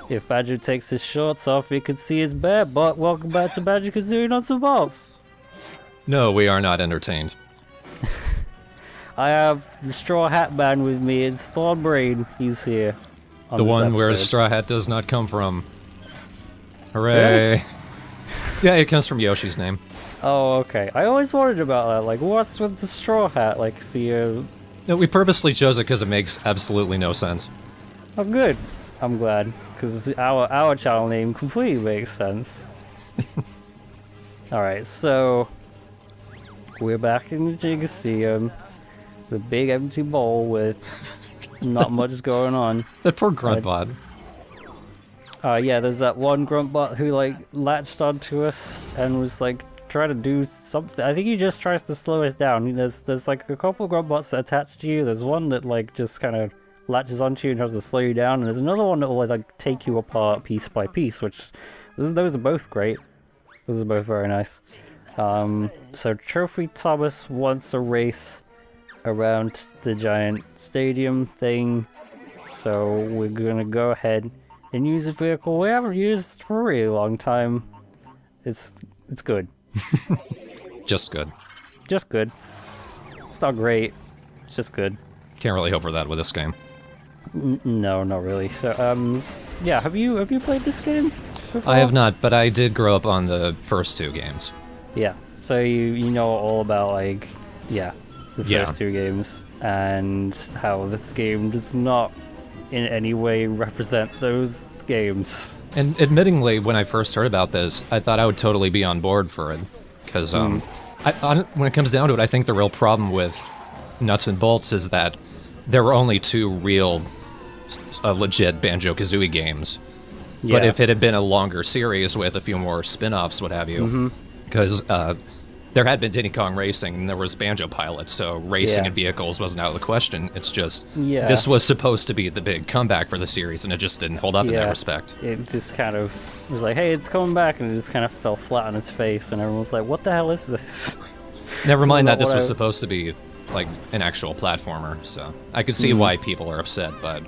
If Banjo takes his shorts off, you can see his bare butt. Welcome back to Banjo-Kazooie Nuts and Bolts. No, we are not entertained. I have the Straw Hat Man with me. It's Thornbrain. He's here. The one where Straw Hat does not come from. Hooray! Really? Yeah, it comes from Yoshi's name. Oh, okay. I always wondered about that. Like, what's with the Straw Hat? Like, see, No, we purposely chose it because it makes absolutely no sense. Oh, good. I'm glad, because our channel name completely makes sense. Alright, so we're back in the Gigaseum, the big empty bowl with not much going on. That poor Gruntbot. Yeah, there's that one Gruntbot who like latched onto us and was like trying to do something. I think he just tries to slow us down. There's like a couple Gruntbots that attach to you. There's one that like just kind of latches onto you and tries to slow you down, and there's another one that will like take you apart piece by piece, which those are both great. Those are both very nice. So Trophy Thomas wants a race around the giant stadium thing, so we're gonna go ahead and use a vehicle we haven't used for a really long time. It's good. Just good. Just good. It's not great. It's just good. Can't really hope for that with this game. No, not really. So, yeah, have you played this game before? I have not, but I did grow up on the first two games. Yeah, so you know all about, like, yeah, the first two games, and how this game does not in any way represent those games. And admittingly, when I first heard about this, I thought I would totally be on board for it. Because when it comes down to it, I think the real problem with Nuts and Bolts is that there were only two real, legit Banjo-Kazooie games. Yeah. But if it had been a longer series with a few more spin-offs, what have you, because there had been Diddy Kong Racing, and there was Banjo Pilot, so racing in vehicles wasn't out of the question. It's just, this was supposed to be the big comeback for the series, and it just didn't hold up in that respect. It just kind of was like, hey, it's coming back, and it just kind of fell flat on its face, and everyone was like, what the hell is this? Never mind that this was supposed to be like an actual platformer, so I could see why people are upset, but...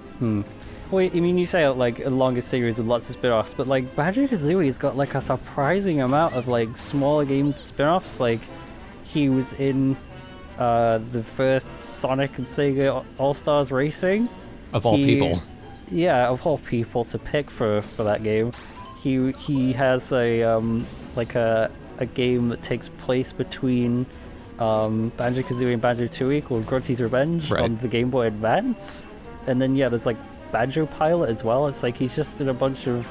Well, I mean, you say like a longer series with lots of spin-offs, but like Banjo-Kazooie's got like a surprising amount of like smaller games spin-offs. Like he was in the first Sonic and Sega All-Stars Racing. Of all people. Yeah, of all people to pick for that game. He has a like a game that takes place between Banjo-Kazooie and Banjo-Tooie called Grunty's Revenge on the Game Boy Advance. And then yeah, there's like Banjo Pilot as well. It's like he's just in a bunch of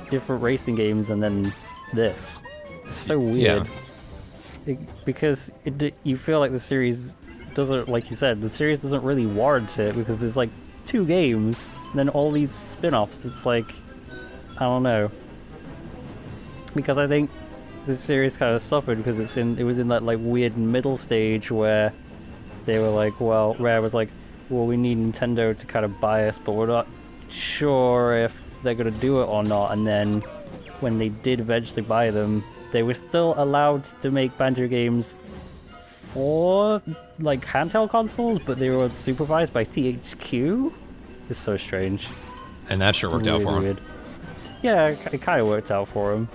different racing games, and then this. It's so weird. Yeah. Because you feel like the series doesn't, like you said, the series doesn't really warrant it, because there's like two games, and then all these spin-offs. It's like, I don't know. Because I think this series kind of suffered because it was in that like weird middle stage where they were like, well, Rare was like, well, we need Nintendo to kind of buy us, but we're not sure if they're going to do it or not. And then when they did eventually buy them, they were still allowed to make Banjo games for like handheld consoles, but they were supervised by THQ. It's so strange. And that sure worked out for him. Yeah, it kind of worked out for him.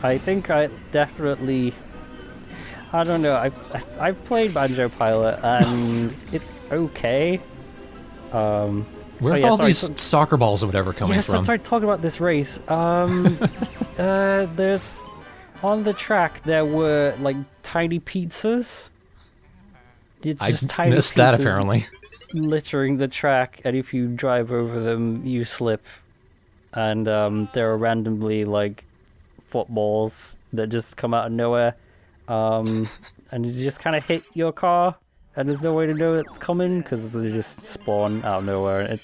I think I definitely... I don't know, I've played Banjo Pilot, and it's okay. Where are all these soccer balls or whatever coming from? Yeah, so I'm trying to talk about this race. There's... On the track, there were, like, tiny pizzas. I missed that, apparently. Littering the track, and if you drive over them, you slip. And there are randomly, like, footballs that just come out of nowhere. And you just kind of hit your car, and there's no way to know it's coming because they just spawn out of nowhere.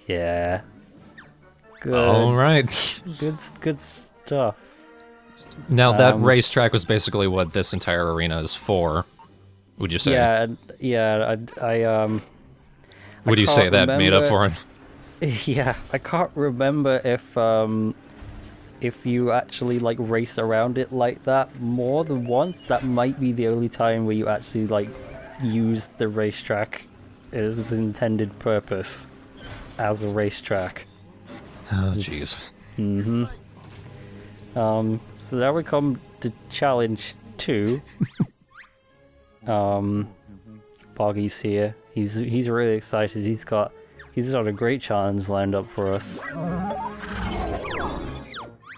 Yeah, good. All right, good stuff. Now that racetrack was basically what this entire arena is for. Would you say? Yeah. Would you say that made up for it? Yeah, I can't remember if you actually like race around it like that more than once. That might be the only time where you actually like use the racetrack as its intended purpose as a racetrack. Oh, jeez. So now we come to challenge 2. Boggy's here. He's really excited. He's got a great challenge lined up for us.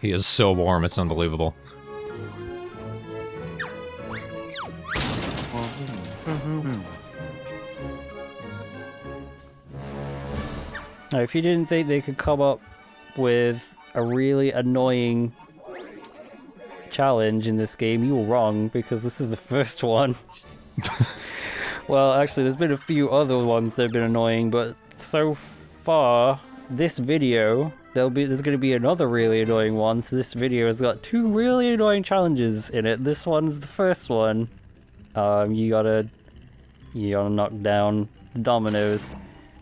He is so warm, it's unbelievable. Now, if you didn't think they could come up with a really annoying challenge in this game, you were wrong, because this is the first one. Well, actually, there's been a few other ones that have been annoying, but so far, this video, there's going to be another really annoying one, so this video has got 2 really annoying challenges in it. This one's the first one. You gotta knock down the dominoes.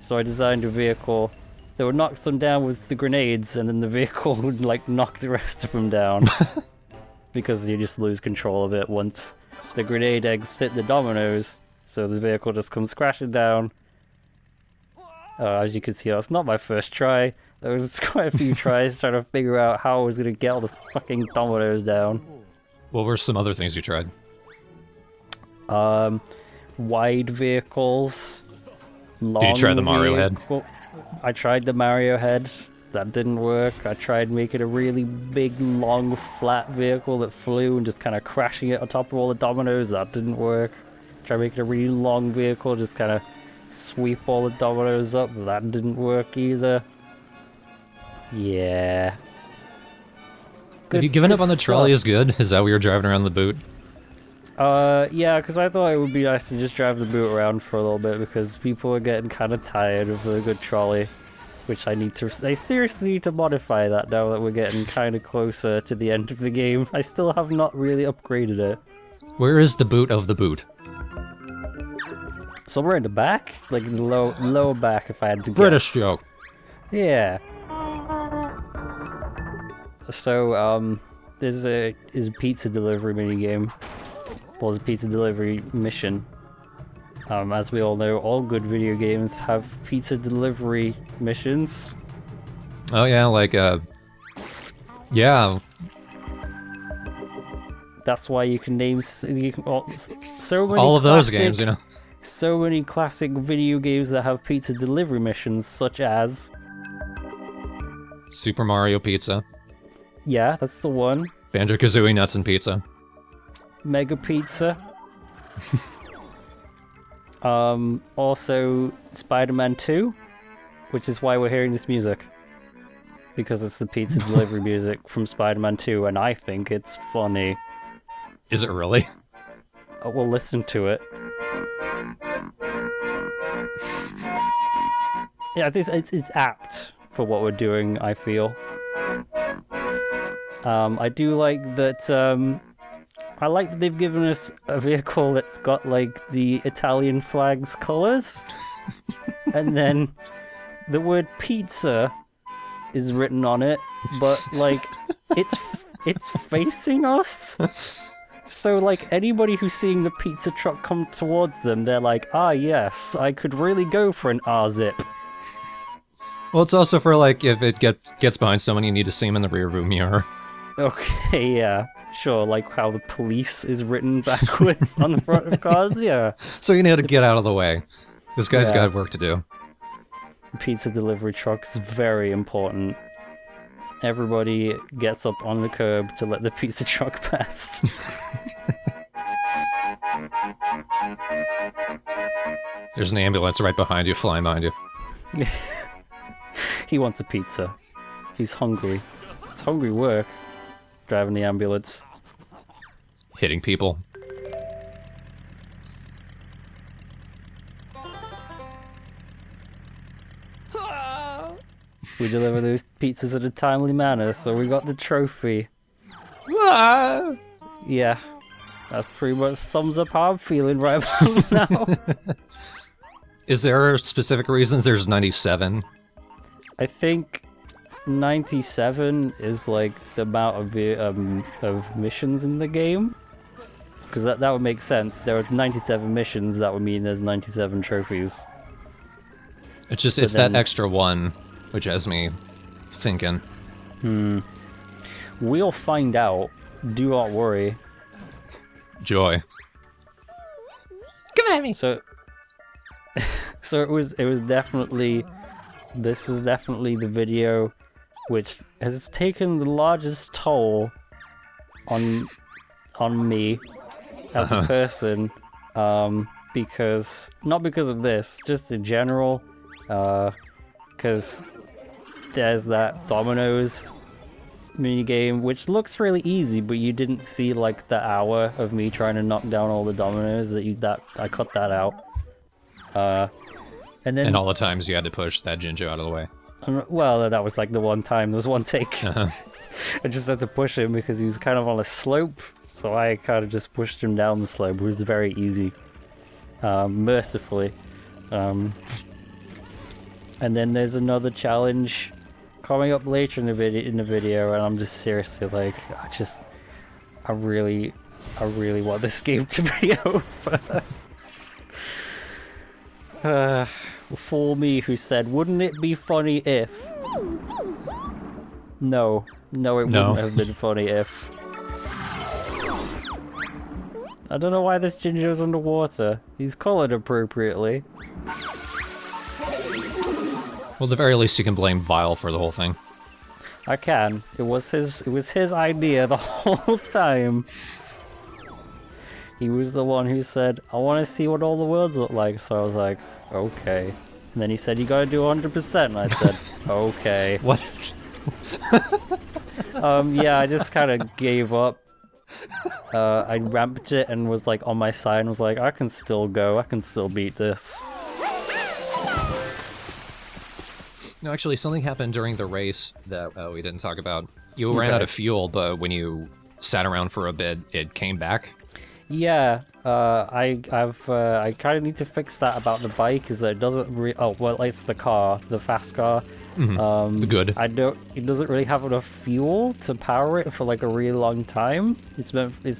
So I designed a vehicle that would knock some down with the grenades, and then the vehicle would, like, knock the rest of them down. Because you just lose control of it once the grenade eggs hit the dominoes, so the vehicle just comes crashing down. As you can see, that's not my first try. There was quite a few tries trying to figure out how I was going to get all the fucking dominoes down. What were some other things you tried? Wide vehicles. Long Did you try the Mario head? I tried the Mario head. That didn't work. I tried making a really big, long, flat vehicle that flew and just kind of crashing it on top of all the dominoes. That didn't work. Tried making a really long vehicle, just kind of sweep all the dominoes up. That didn't work either. Yeah. Have you given up on the trolley is good? Is that what you're driving around the boot? Yeah, because I thought it would be nice to just drive the boot around for a little bit, because people are getting kind of tired of the good trolley, which I seriously need to modify that now that we're getting kind of closer to the end of the game. I still have not really upgraded it. Where is the boot of the boot? Somewhere in the back? Like in the lower back, if I had to guess. British joke. Yeah. So, there's a pizza delivery minigame. Well, it's a pizza delivery mission. As we all know, all good video games have pizza delivery missions. Oh yeah, like, yeah. That's why you can name so many all of those games, you know. So many classic video games that have pizza delivery missions, such as Super Mario Pizza. Yeah, that's the one. Banjo-Kazooie Nuts and Pizza. Mega Pizza. Also Spider-Man 2, which is why we're hearing this music. Because it's the pizza delivery music from Spider-Man 2, and I think it's funny. Is it really? We'll listen to it. Yeah, it's apt for what we're doing, I feel. I do like that, I like that they've given us a vehicle that's got, like, the Italian flag's colours. And then the word pizza is written on it, but, like, it's facing us. So, like, anybody who's seeing the pizza truck come towards them, they're like, ah, yes, I could really go for an R-zip. Well, it's also for, like, if it gets behind someone, you need to see him in the rearview mirror. Okay, yeah. Sure, like how the police is written backwards on the front of cars, yeah. So you need to get out of the way. This guy's got work to do. The pizza delivery truck is very important. Everybody gets up on the curb to let the pizza truck pass. There's an ambulance right behind you, flying behind you. He wants a pizza. He's hungry. It's hungry work, driving the ambulance. Hitting people. We deliver those pizzas in a timely manner, so we got the trophy. Yeah, that pretty much sums up how I'm feeling right about now. Is there specific reasons there's 97? I think 97 is like the amount of missions in the game. Because that would make sense. If there was 97 missions, that would mean there's 97 trophies. It's just, it's that extra one, which has me thinking. We'll find out. Do not worry. Joy. Come at me. So it was definitely, this was definitely the video which has taken the largest toll on me as a person, because, not because of this, just in general, because there's that dominoes minigame, which looks really easy, but you didn't see like the hour of me trying to knock down all the dominoes that I cut that out. And all the times you had to push that Jinjo out of the way. Well, that was like the one time. There was one take. I just had to push him because he was kind of on a slope, so I kind of just pushed him down the slope. It was very easy, mercifully. And then there's another challenge coming up later in the video, and I'm just seriously like, I really want this game to be over. For me, who said, wouldn't it be funny if? No, it wouldn't have been funny if. I don't know why this Jinjo's underwater. He's colored appropriately. Well, at the very least, you can blame Vile for the whole thing. I can. It was his idea the whole time. He was the one who said, I want to see what all the worlds look like. So I was like, okay. And then he said, you gotta do 100%. And I said, okay. What? Yeah, I just kind of gave up. I ramped it and was like on my side and was like, I can still go. I can still beat this. No, actually, something happened during the race that we didn't talk about. You ran out of fuel, but when you sat around for a bit, it came back. Yeah, I kind of need to fix that about the bike, is that it doesn't oh, well, it's the car, the fast car. The good. It doesn't really have enough fuel to power it for like a really long time. It's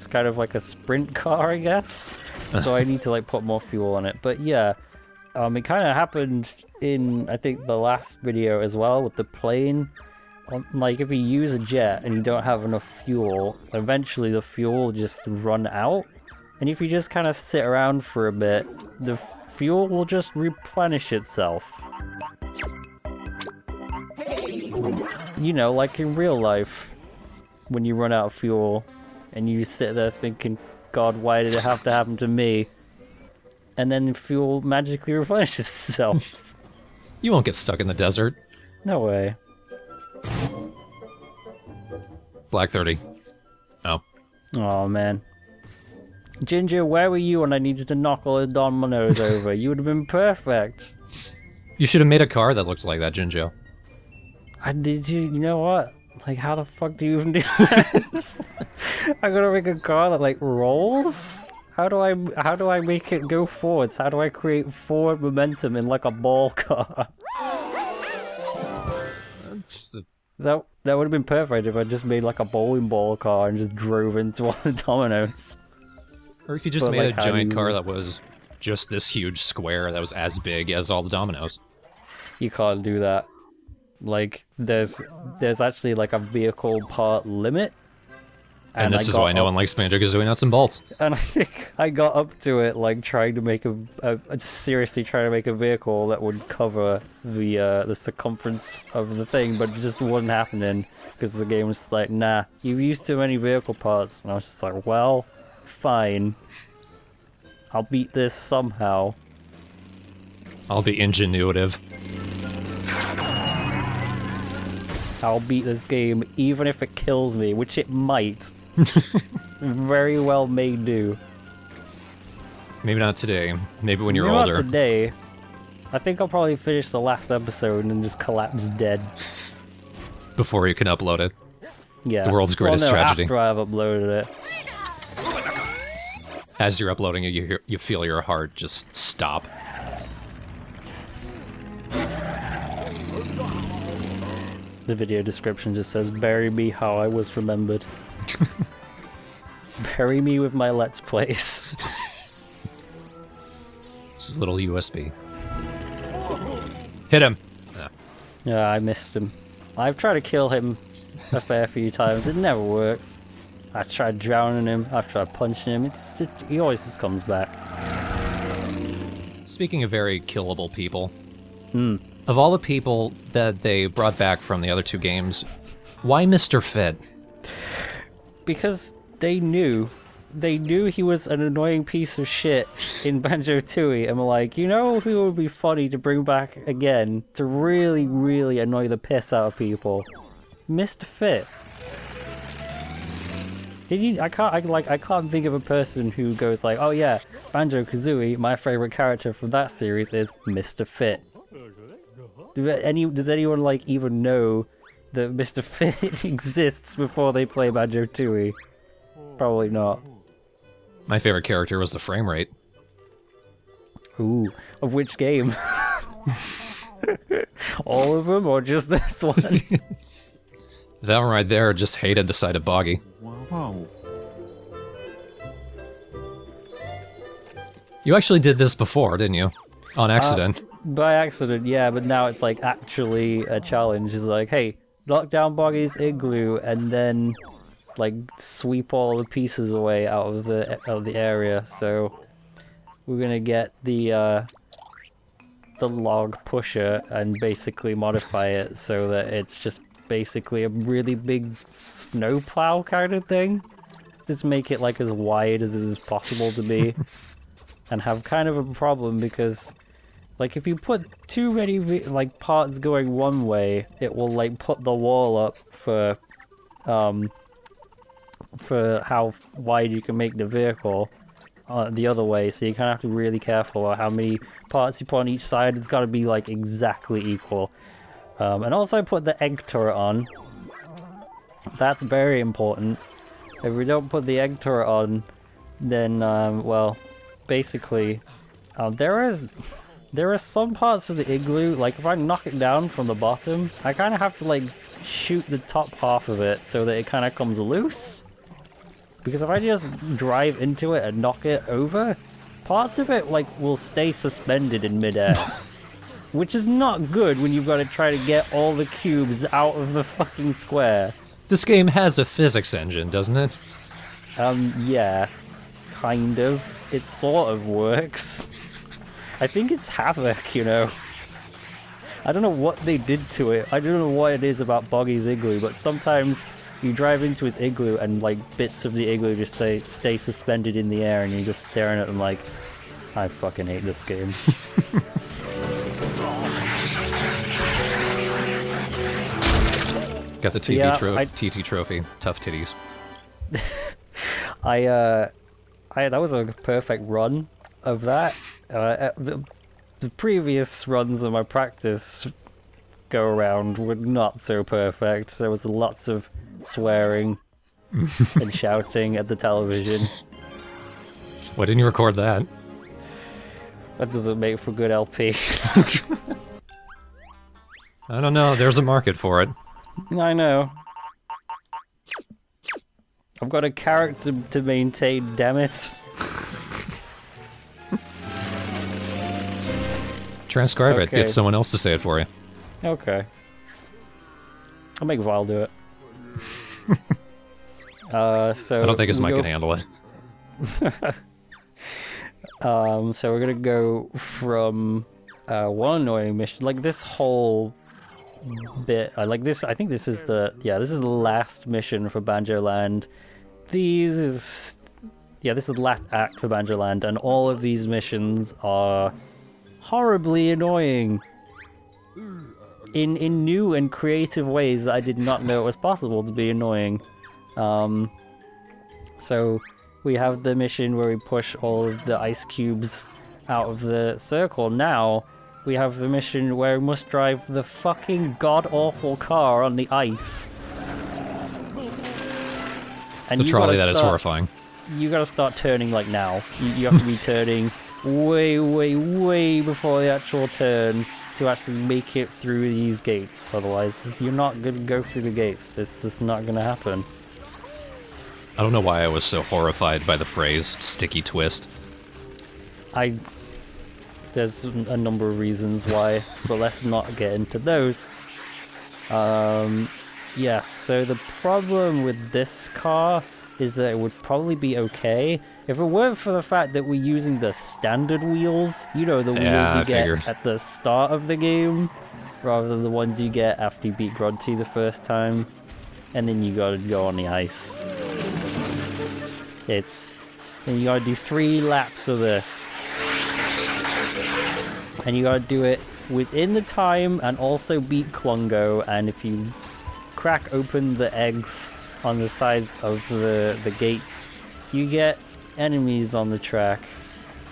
kind of like a sprint car, I guess. So I need to like put more fuel on it. But yeah, it kind of happened in, I think, the last video as well with the plane. Like, if you use a jet and you don't have enough fuel, eventually the fuel will just run out. And if you just kind of sit around for a bit, the fuel will just replenish itself. You know, like in real life, when you run out of fuel and you sit there thinking, God, why did it have to happen to me? And then fuel magically replenishes itself. You won't get stuck in the desert. No way. Black 30. Oh. Oh man. Ginger, where were you when I needed to knock all the dominoes over? You would have been perfect. You should have made a car that looked like that, Jinjo. You know what? Like, how the fuck do you even do that? I gotta make a car that, like, rolls? How do I make it go forwards? How do I create forward momentum in, like, a ball car? That would have been perfect if I just made, like, a bowling ball car and just drove into all the dominoes. Or if you just made a giant car that was just this huge square that was as big as all the dominoes. You can't do that. Like, there's actually, like, a vehicle part limit. And this is why no one likes Banjo-Kazooie Nuts and Bolts. And I think I got up to it, like, trying to make seriously trying to make a vehicle that would cover the circumference of the thing, but it just wasn't happening, because the game was like, nah, you've used too many vehicle parts. And I was just like, well, fine. I'll beat this somehow. I'll be ingenuitive. I'll beat this game even if it kills me, which it might. Very well may do. Maybe not today. Maybe when you're older. Not today. I think I'll probably finish the last episode and just collapse dead. Before you can upload it. Yeah. The world's greatest tragedy. After I've uploaded it. As you're uploading it, you feel your heart just stop. The video description just says, bury me how I was remembered. Bury me with my Let's Plays. Just a little USB. Hit him! Yeah, I missed him. I've tried to kill him a fair few times. It never works. I tried drowning him. I've tried punching him. He always just comes back. Speaking of very killable people, of all the people that they brought back from the other two games, why Mr. Fit? Because they knew he was an annoying piece of shit in Banjo-Tooie, and were like, you know who would be funny to bring back again to really, really annoy the piss out of people? Mr. Fit. I can't think of a person who goes like, oh yeah, Banjo-Kazooie, my favorite character from that series is Mr. Fit. Does anyone like even know that Mr. Fit exists before they play Banjo-Tooie? Probably not. My favorite character was the frame rate. Ooh, of which game? All of them, or just this one? That one right there just hated the sight of Boggy. Wow. You actually did this before, didn't you? On accident. By accident, yeah, but now it's like actually a challenge. It's like, hey, knock down Boggy's igloo and then like sweep all the pieces away out of the area. So we're gonna get the log pusher and basically modify it so that it's just basically a really big snowplow kind of thing. Just make it like as wide as it is possible to be, and have kind of a problem because, like, if you put too many like parts going one way, it will like put the wall up for how wide you can make the vehicle the other way. So you kind of have to be really careful about how many parts you put on each side. It's got to be like exactly equal. And also put the egg turret on. That's very important. If we don't put the egg turret on, then well, basically, there are some parts of the igloo, like if I knock it down from the bottom, I kind of have to like shoot the top half of it so that it kind of comes loose. Because if I just drive into it and knock it over, parts of it like will stay suspended in midair. Which is not good when you've got to try to get all the cubes out of the fucking square. This game has a physics engine, doesn't it? Yeah. Kind of. It sort of works. I think it's Havoc, you know. I don't know what they did to it. I don't know what it is about Boggy's igloo, but sometimes you drive into his igloo and like bits of the igloo just stay suspended in the air and you're just staring at them like, I fucking hate this game. Got the TT trophy. Tough titties. That was a perfect run of that. The previous runs of my practice go around were not so perfect. There was lots of swearing and shouting at the television. Why didn't you record that? That doesn't make for good LP. I don't know. There's a market for it. I know. I've got a character to maintain, damn it. Transcribe it. Get someone else to say it for you. Okay. I'll make Vile do it. So I don't think his mic can handle it. So we're gonna go from one annoying mission, like this whole bit. I think this is the last mission for Banjo Land. This is the last act for Banjo Land, and all of these missions are horribly annoying in new and creative ways that I did not know it was possible to be annoying. So we have the mission where we push all of the ice cubes out of the circle. Now we have the mission where we must drive the fucking god-awful car on the ice. And the trolley that is horrifying. You gotta start turning like now. You have to be turning way, way, way before the actual turn to actually make it through these gates. Otherwise, you're not gonna go through the gates. It's just not gonna happen. I don't know why I was so horrified by the phrase sticky twist. There's a number of reasons why, but let's not get into those. Yes, so the problem with this car is that it would probably be okay if it weren't for the fact that we're using the standard wheels, you know, the wheels you get at the start of the game, rather than the ones you get after you beat Grunty the first time, and then you gotta go on the ice. And you gotta do 3 laps of this. And you gotta do it within the time and also beat Klongo, and if you crack open the eggs on the sides of the gates, you get enemies on the track.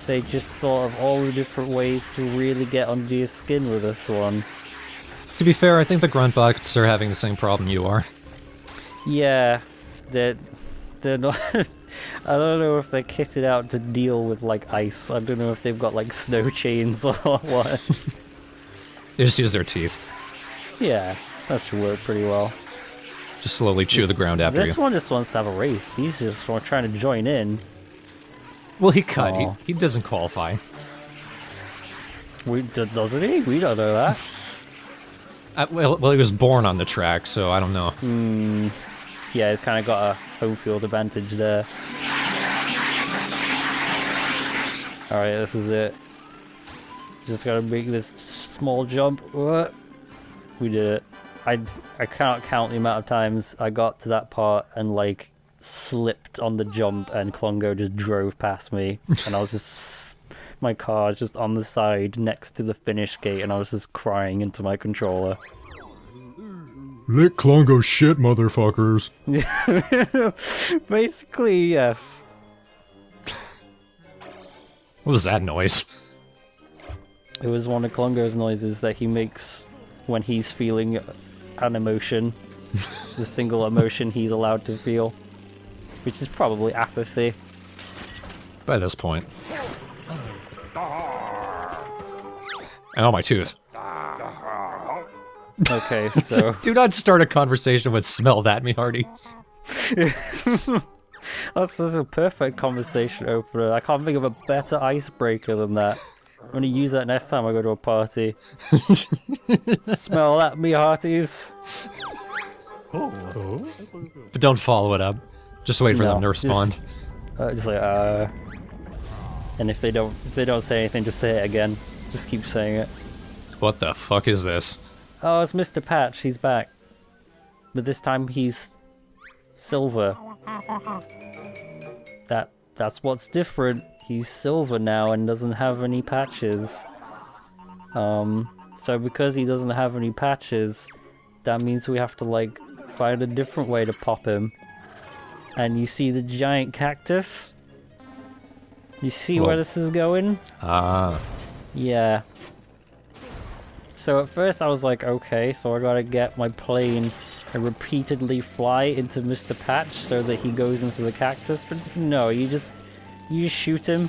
They just thought of all the different ways to really get under your skin with this one. To be fair, I think the Gruntbots are having the same problem you are. Yeah, they're not... I don't know if they're kitted out to deal with, like, ice. I don't know if they've got, like, snow chains or what. They just use their teeth. Yeah, that should work pretty well. Just slowly chew the ground after you. This one just wants to have a race. He's just trying to join in. Well, he could. He doesn't qualify. Doesn't he? We don't know that. Well, he was born on the track, so I don't know. Yeah, he's kind of got a home field advantage there. Alright, this is it. Just gotta make this small jump. We did it. I can't count the amount of times I got to that part and, like, slipped on the jump and Klongo just drove past me. And I was just... my car just on the side next to the finish gate, and I was just crying into my controller. Lick Klongo shit, motherfuckers. Basically, yes. What was that noise? It was one of Klongo's noises that he makes when he's feeling an emotion. The single emotion he's allowed to feel. Which is probably apathy. By this point. Oh, my tooth. Okay, so... Do not start a conversation with "smell that, me hearties." That's a perfect conversation opener. I can't think of a better icebreaker than that. I'm gonna use that next time I go to a party. Smell that, me hearties. But don't follow it up. Just wait for them to respond. Just like, and if they don't say anything, just say it again. Just keep saying it. What the fuck is this? Oh, it's Mr. Patch. He's back. But this time he's silver. That's what's different. He's silver now and doesn't have any patches. So because he doesn't have any patches, that means we have to, like, find a different way to pop him. And you see the giant cactus? You see where this is going? Yeah. So at first I was like, okay, so I gotta get my plane and repeatedly fly into Mr. Patch so that he goes into the cactus, but no, you just shoot him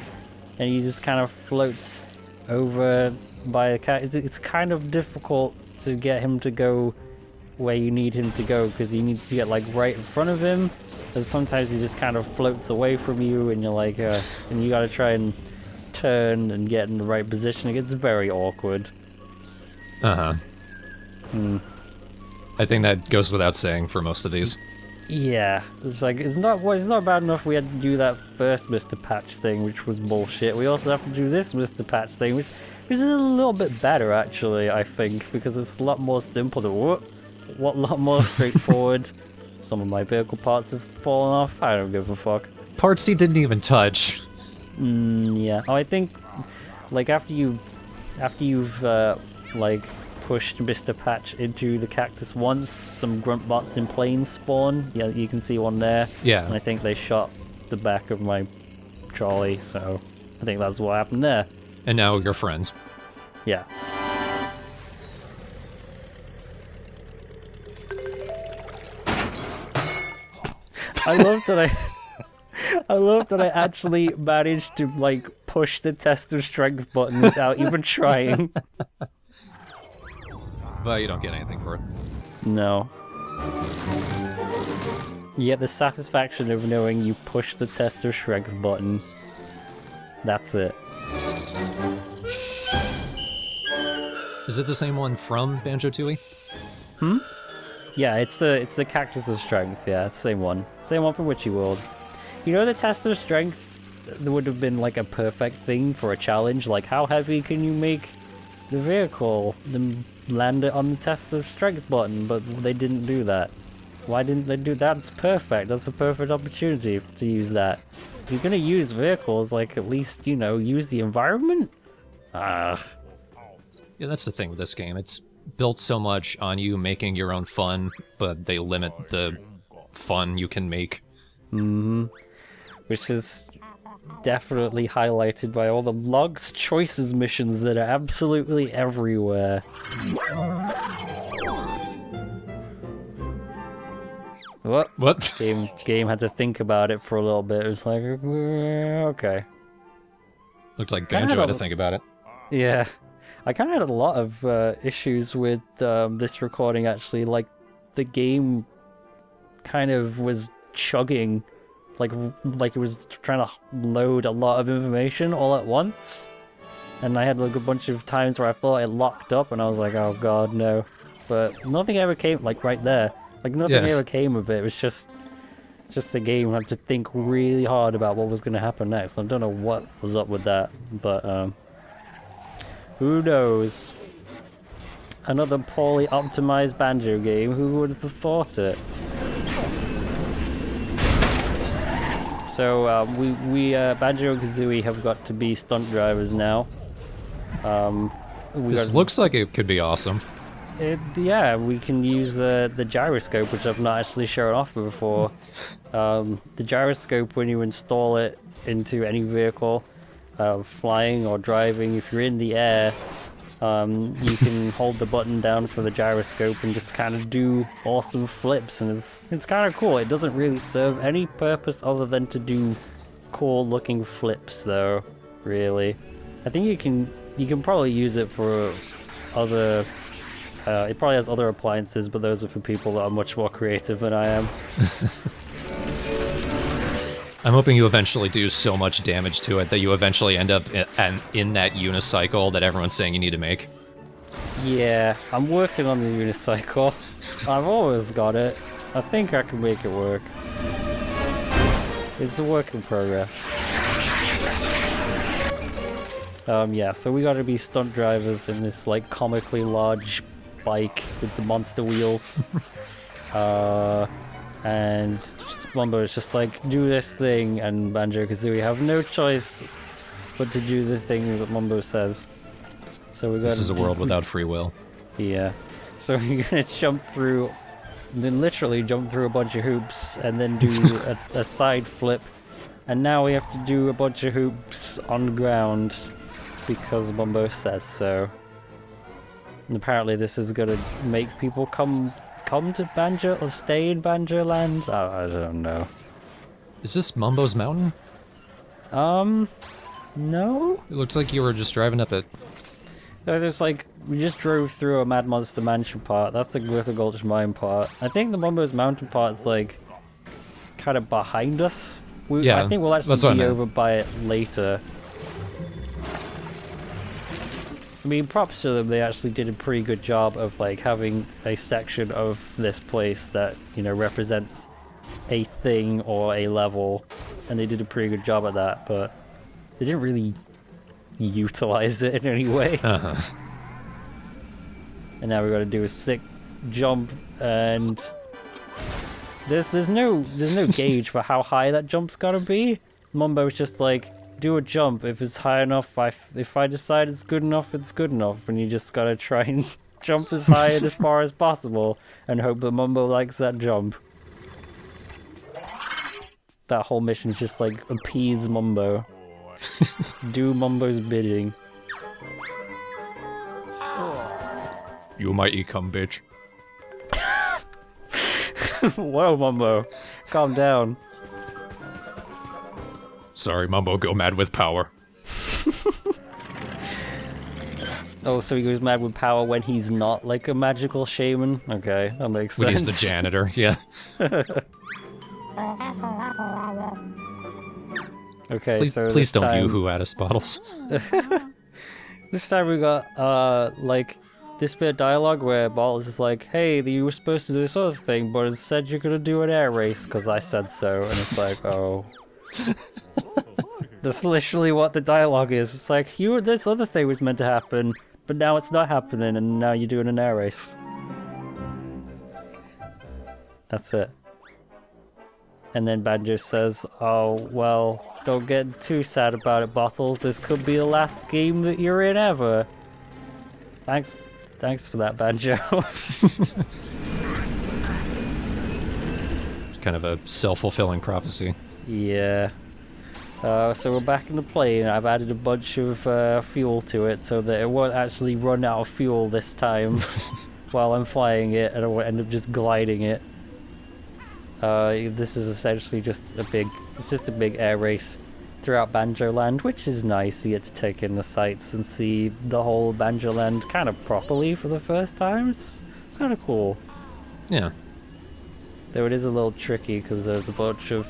and he just kind of floats over by the cactus. It's kind of difficult to get him to go where you need him to go because you need to get, like, right in front of him, and sometimes he just kind of floats away from you and you're like, and you gotta try and turn and get in the right position. It gets very awkward. I think that goes without saying for most of these. Yeah, it's like, it's not bad enough we had to do that first Mr. Patch thing, which was bullshit. We also have to do this Mr. Patch thing, which is a little bit better, actually, I think, because it's a lot more simple to a lot more straightforward. Some of my vehicle parts have fallen off. I don't give a fuck. Parts he didn't even touch. Yeah. Oh, I think, like, after you've like, pushed Mr. Patch into the cactus once, some grunt bots in planes spawn. Yeah, you can see one there. Yeah. And I think they shot the back of my trolley, so I think that's what happened there. And now you're friends. Yeah. I love that I actually managed to, like, push the test of strength button without even trying. But you don't get anything for it. No. You get the satisfaction of knowing you pushed the test of strength button. That's it. Is it the same one from Banjo-Tooie? Yeah, it's the Cactus of Strength. Yeah, same one for Witchy World. You know, the test of strength would have been like a perfect thing for a challenge. Like, how heavy can you make the vehicle? Then land it on the test of strength button, but they didn't do that. Why didn't they do that? That's perfect. That's a perfect opportunity to use that. If you're gonna use vehicles, like, at least, you know, use the environment? Yeah, that's the thing with this game. It's built so much on you making your own fun, but they limit the fun you can make. Which is definitely highlighted by all the logs choices missions that are absolutely everywhere. What? Game had to think about it for a little bit. It was like, okay. Looks like Banjo had to think about it. Yeah. I kind of had a lot of issues with this recording, actually. Like, the game kind of was chugging, like it was trying to load a lot of information all at once. And I had like a bunch of times where I thought it locked up, and I was like, oh god, no. But nothing ever came, like, right there. Like, nothing ever came of it. It was just the game had to think really hard about what was going to happen next. I don't know what was up with that, but who knows? Another poorly optimized Banjo game. Who would have thought it? So we Banjo-Kazooie have got to be stunt drivers now. This looks like it could be awesome. Yeah, we can use the gyroscope, which I've not actually shown off before. The gyroscope, when you install it into any vehicle, flying or driving, if you're in the air, you can hold the button down for the gyroscope and just kind of do awesome flips, and it's kind of cool. It doesn't really serve any purpose other than to do cool looking flips, though, really. I think you can probably use it for other... it probably has other appliances, but those are for people that are much more creative than I am. I'm hoping you eventually do so much damage to it that you eventually end up in that unicycle that everyone's saying you need to make. Yeah, I'm working on the unicycle. I've always got it. I think I can make it work. It's a work in progress. Yeah, so we gotta be stunt drivers in this, like, comically large bike with the monster wheels. And Mumbo is just like, do this thing, and Banjo-Kazooie have no choice but to do the things that Mumbo says. So we got. This is a world without free will. Yeah. So we're gonna jump through, then literally jump through a bunch of hoops, and then do a side flip. And now we have to do a bunch of hoops on the ground because Mumbo says so. And apparently this is gonna make people come to Banjo or stay in Banjo Land? I don't know. Is this Mumbo's Mountain? No? It looks like you were just driving up it. No, there's like, we just drove through a Mad Monster Mansion part. That's the Glitter Gulch Mine part. I think the Mumbo's Mountain part's like, kind of behind us. Yeah, I think we'll actually be over by it later. I mean, props to them, they actually did a pretty good job of, like, having a section of this place that, you know, represents a thing or a level, and they did a pretty good job at that, but they didn't really utilize it in any way. And now we've got to do a sick jump, and there's no gauge for how high that jump's gotta be. Mumbo's just like, do a jump. If it's high enough, if I decide it's good enough, it's good enough. And you just gotta try and jump as high and as far as possible and hope that Mumbo likes that jump. That whole mission's just like appease Mumbo. Do Mumbo's bidding. You mighty cum bitch. Whoa, Mumbo. Calm down. Sorry, Mumbo, go mad with power. Oh, so he goes mad with power when he's not like a magical shaman? Okay, that makes sense. When he's the janitor, yeah. Okay, please don't yoo-hoo at us, Bottles. This time we got, like, this bit of dialogue where Bolt is like, hey, you were supposed to do this other thing, but instead you're gonna do an air race because I said so. And it's like, oh. That's literally what the dialogue is. It's like, this other thing was meant to happen, but now it's not happening, and now you're doing an air race. That's it. And then Banjo says, oh, well, don't get too sad about it, Bottles. This could be the last game that you're in ever. Thanks for that, Banjo. Kind of a self-fulfilling prophecy. Yeah. So we're back in the plane. I've added a bunch of fuel to it so that it won't actually run out of fuel this time while I'm flying it, and I won't end up just gliding it. This is essentially just a big air race throughout Banjo Land, which is nice. You get to take in the sights and see the whole Banjo Land kind of properly for the first time. It's kind of cool. Yeah. Though it is a little tricky because there's a bunch of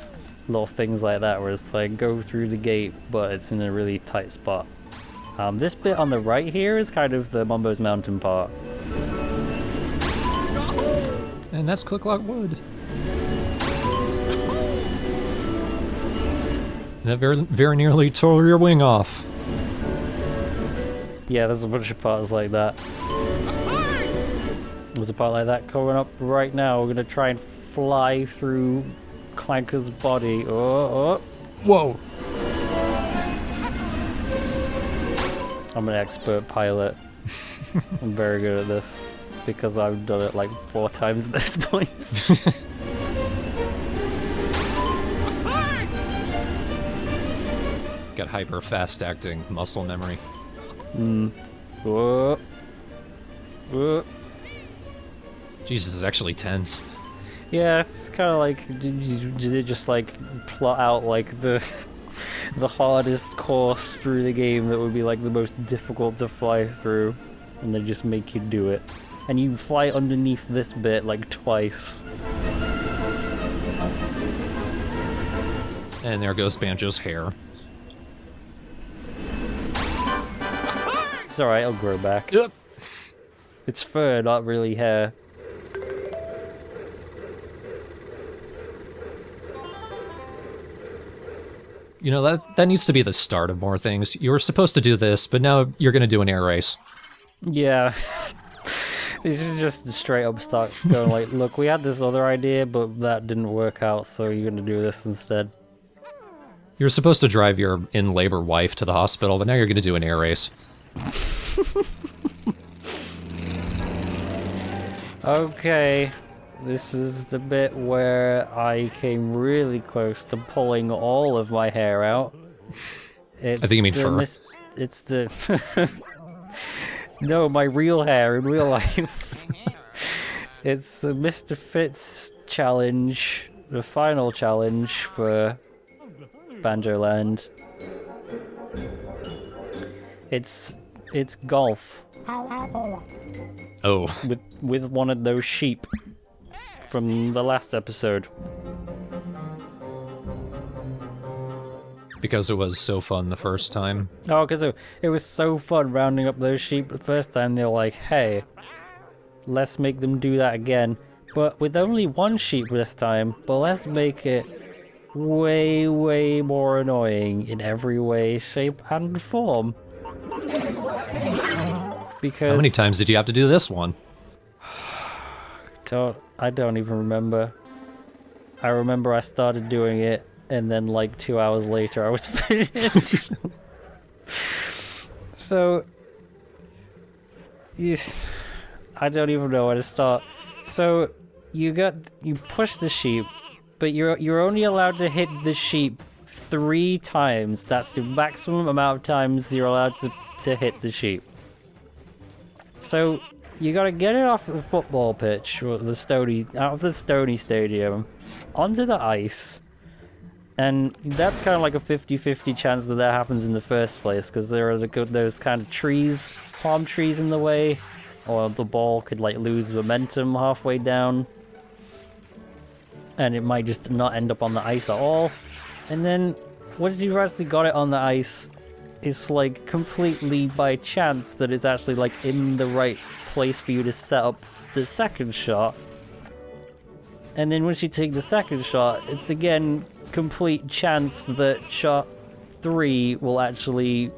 little things like that where it's like go through the gate, but it's in a really tight spot. This bit on the right here is kind of the Mumbo's Mountain part. And that's Click Lock Wood. That very nearly tore your wing off. Yeah, there's a bunch of parts like that. There's a part like that coming up right now. We're gonna try and fly through Clanker's body. Oh. Whoa! I'm an expert pilot. I'm very good at this because I've done it like 4 times at this point. Got hyper fast acting muscle memory. Whoa. Whoa. Jesus, is actually tense. Yeah, it's kind of like, did it just like plot out like the hardest course through the game that would be like the most difficult to fly through, and they just make you do it. And you fly underneath this bit like twice. And there goes Banjo's hair. It's alright, it'll grow back. Yep. It's fur, not really hair. You know, that needs to be the start of more things. You were supposed to do this, but now you're gonna do an air race. Yeah. This is just straight up start going like, look, we had this other idea, but that didn't work out, so you're gonna do this instead. You're supposed to drive your in-labor wife to the hospital, but now you're gonna do an air race. Okay. This is the bit where I came really close to pulling all of my hair out. It's I think you mean fur. It's the... No, my real hair in real life. It's the Mr. Fitz challenge, the final challenge for Banjo Land. It's golf. Oh. With one of those sheep from the last episode. Because it was so fun the first time. Oh, because it was so fun rounding up those sheep the first time. They were like, hey, let's make them do that again. But with only one sheep this time, but let's make it way, way more annoying in every way, shape, and form. Because... How many times did you have to do this one? I don't even remember. I remember I started doing it, and then like 2 hours later I was finished. So... I don't even know where to start. So, you push the sheep, but you're only allowed to hit the sheep 3 times. That's the maximum amount of times you're allowed to hit the sheep. So, you gotta get it off the football pitch, or out of the stony stadium, onto the ice, and that's kind of like a 50-50 chance that happens in the first place, because there are those kind of trees, palm trees in the way, or the ball could like lose momentum halfway down, and it might just not end up on the ice at all. And then, once you've actually got it on the ice, it's like completely by chance that it's actually like in the right place for you to set up the second shot. And then once you take the second shot, it's again complete chance that shot 3 will actually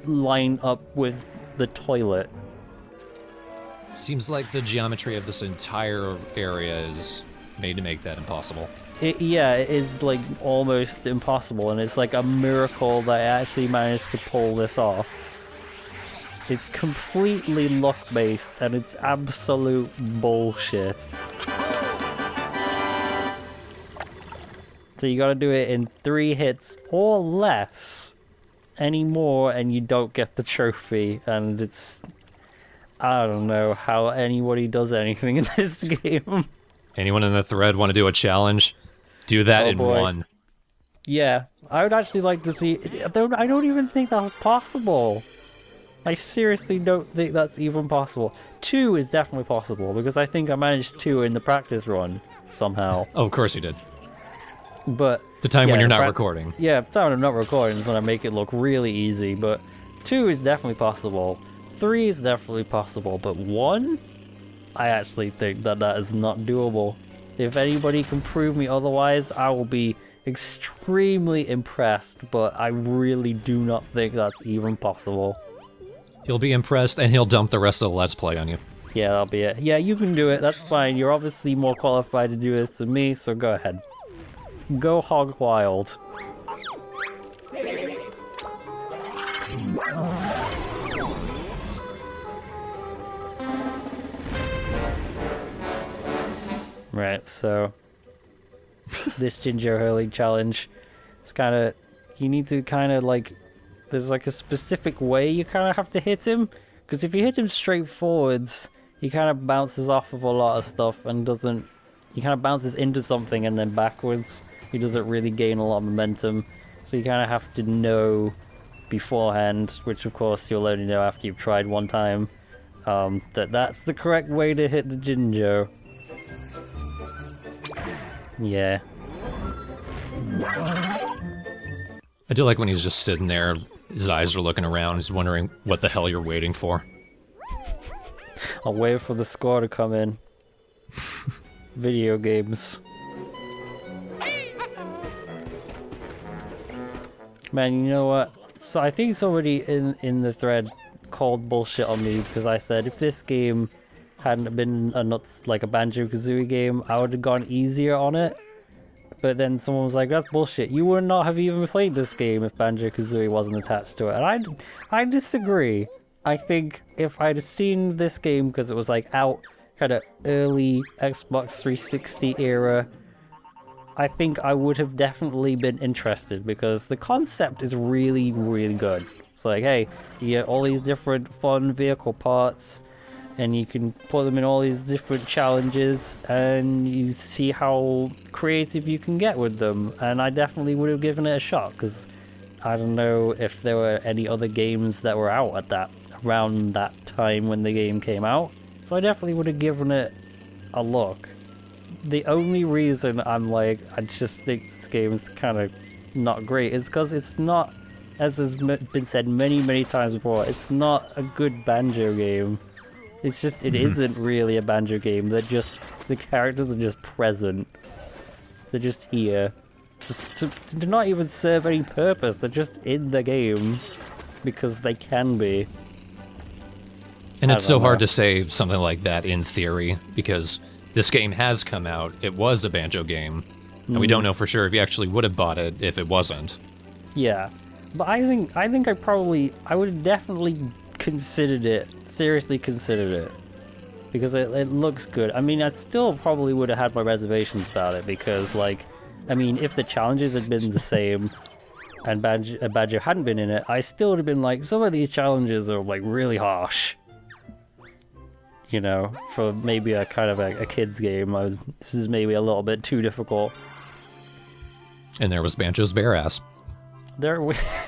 line up with the toilet. Seems like the geometry of this entire area is made to make that impossible. Yeah, it is like almost impossible, and it's like a miracle that I actually managed to pull this off. It's completely luck-based, and it's absolute bullshit. So you gotta do it in 3 hits or less. Any more and you don't get the trophy, and it's... I don't know how anybody does anything in this game. Anyone in the thread want to do a challenge? Do that in boy. 1. Yeah, I would actually like to see... I don't even think that's possible. I seriously don't think that's even possible. 2 is definitely possible, because I think I managed 2 in the practice run, somehow. Oh, of course you did. But... The time yeah, when you're not recording. Yeah, the time when I'm not recording is when I make it look really easy, but 2 is definitely possible. 3 is definitely possible, but 1? I actually think that that is not doable. If anybody can prove me otherwise, I will be extremely impressed, but I really do not think that's even possible. He'll be impressed, and he'll dump the rest of the Let's Play on you. Yeah, that'll be it. Yeah, you can do it, that's fine. You're obviously more qualified to do this than me, so go ahead. Go hog wild. Right, so this ginger hurling challenge, it's kind of, you need to kind of like, there's like a specific way you kind of have to hit him, because if you hit him straight forwards, he kind of bounces off of a lot of stuff and doesn't, he kind of bounces into something and then backwards. He doesn't really gain a lot of momentum, so you kind of have to know beforehand, which of course you'll only know after you've tried one time, that that's the correct way to hit the Jinjo. Yeah. I do like when he's just sitting there, his eyes are looking around, he's wondering what the hell you're waiting for. I'll wait for the score to come in. Video games. Man, you know what? So I think somebody in the thread called bullshit on me because I said if this game hadn't been like a Banjo-Kazooie game, I would have gone easier on it. But then someone was like, that's bullshit. You would not have even played this game if Banjo-Kazooie wasn't attached to it. And I disagree. I think if I'd have seen this game, because it was like out kind of early Xbox 360 era, I think I would have definitely been interested, because the concept is really, really good. It's like, hey, you get all these different fun vehicle parts, and you can put them in all these different challenges, and you see how creative you can get with them. And I definitely would have given it a shot, because I don't know if there were any other games that were out at around that time when the game came out. So I definitely would have given it a look. The only reason I'm like, I just think this game is kind of not great is because it's not, as has been said many, many times before, it's not a good Banjo game. It's just, it isn't really a Banjo game. They're just, the characters are just present. They're just here. Just to not even serve any purpose. They're just in the game because they can be. And it's so hard to say something like that in theory, because this game has come out, it was a Banjo game, and we don't know for sure if you actually would have bought it if it wasn't. Yeah, but I think I would have definitely considered it, seriously considered it, because it looks good. I mean, I still probably would have had my reservations about it, because, like, I mean, if the challenges had been the same, and Banjo hadn't been in it, I still would have been like, some of these challenges are, like, really harsh. You know, for maybe a kind of a kid's game, this is maybe a little bit too difficult. And there was Banjo's bare ass.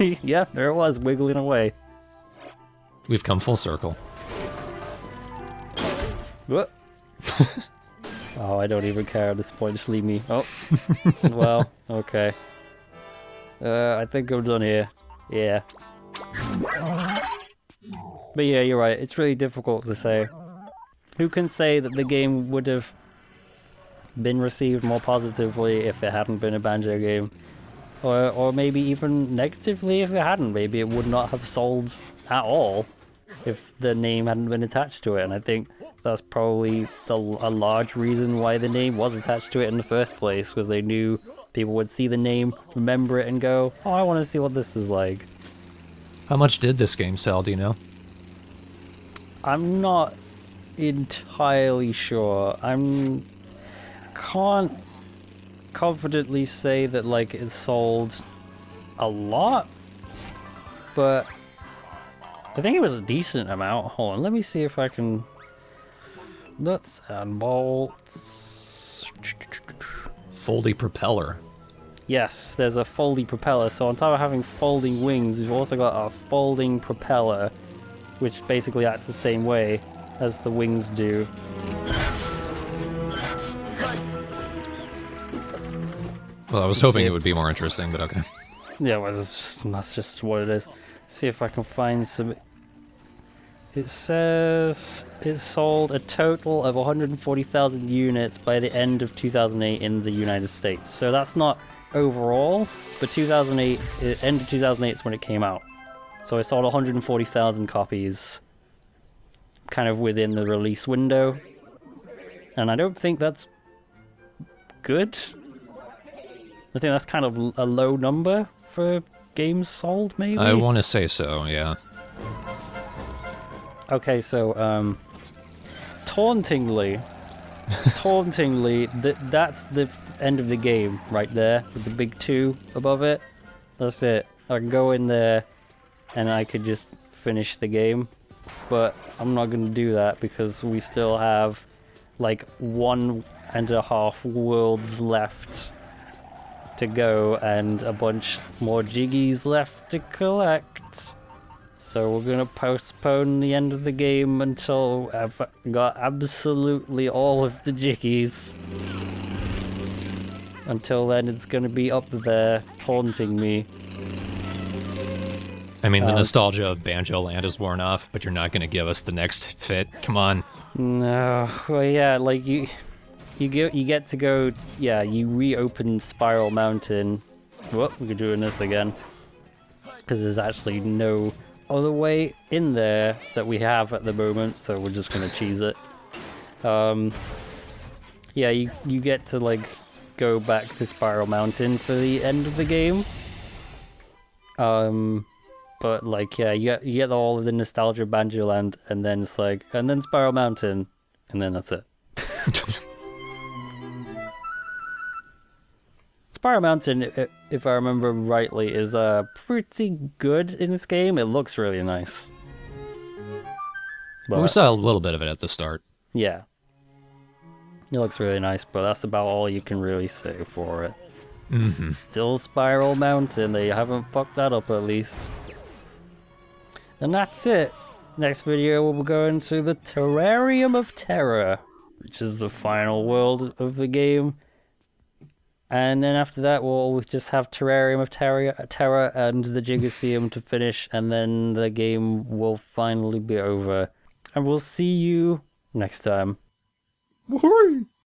Yeah, there it was, wiggling away. We've come full circle. What? Oh, I don't even care at this point, just leave me. Oh, well, okay. I think I'm done here. Yeah. But yeah, you're right. It's really difficult to say. Who can say that the game would have been received more positively if it hadn't been a Banjo game? Or maybe even negatively if it hadn't. Maybe it would not have sold at all if the name hadn't been attached to it. And I think that's probably a large reason why the name was attached to it in the first place, because they knew people would see the name, remember it, and go, oh, I want to see what this is like. How much did this game sell, do you know? I'm not entirely sure. Can't confidently say that like it sold a lot, but I think it was a decent amount. Hold on, let me see if I can. Nuts and bolts. Foldy propeller. Yes, there's a foldy propeller. So on top of having folding wings, we've also got a folding propeller, which basically acts the same way as the wings do. Well, I was hoping it would be more interesting, but okay. Yeah, well, that's just what it is. See if I can find some. It says it sold a total of 140,000 units by the end of 2008 in the United States. So that's not overall, but 2008, end of 2008 is when it came out. So it sold 140,000 copies, kind of within the release window. And I don't think that's good. I think that's kind of a low number for games sold, maybe? I want to say so, yeah. Okay, so, tauntingly, that's the end of the game right there, with the big 2 above it. That's it. I can go in there, and I could just finish the game. But I'm not going to do that, because we still have, like, 1.5 worlds left to go, and a bunch more jiggies left to collect. So we're gonna postpone the end of the game until I've got absolutely all of the jiggies. Until then, it's gonna be up there taunting me. I mean, the nostalgia of Banjo Land is worn off, but you're not gonna give us the next fit. Come on. No, well, yeah, like you get to go. Yeah, you reopen Spiral Mountain. Whoop, we're doing this again because there's actually no other way in there that we have at the moment, so we're just gonna cheese it. Yeah, you get to like go back to Spiral Mountain for the end of the game. But like yeah, you get all of the nostalgia of Banjo Land, and then it's like, and then Spiral Mountain, and then that's it. Spiral Mountain, if I remember rightly, is pretty good in this game. It looks really nice. But, we saw a little bit of it at the start. Yeah. It looks really nice, but that's about all you can really say for it. Mm-hmm. Still Spiral Mountain. They haven't fucked that up at least. And that's it. Next video we'll go into the Terrarium of Terror, which is the final world of the game. And then after that, we'll just have Terrarium of Terror and the Gigaseum to finish, and then the game will finally be over. And we'll see you next time. Woohoo!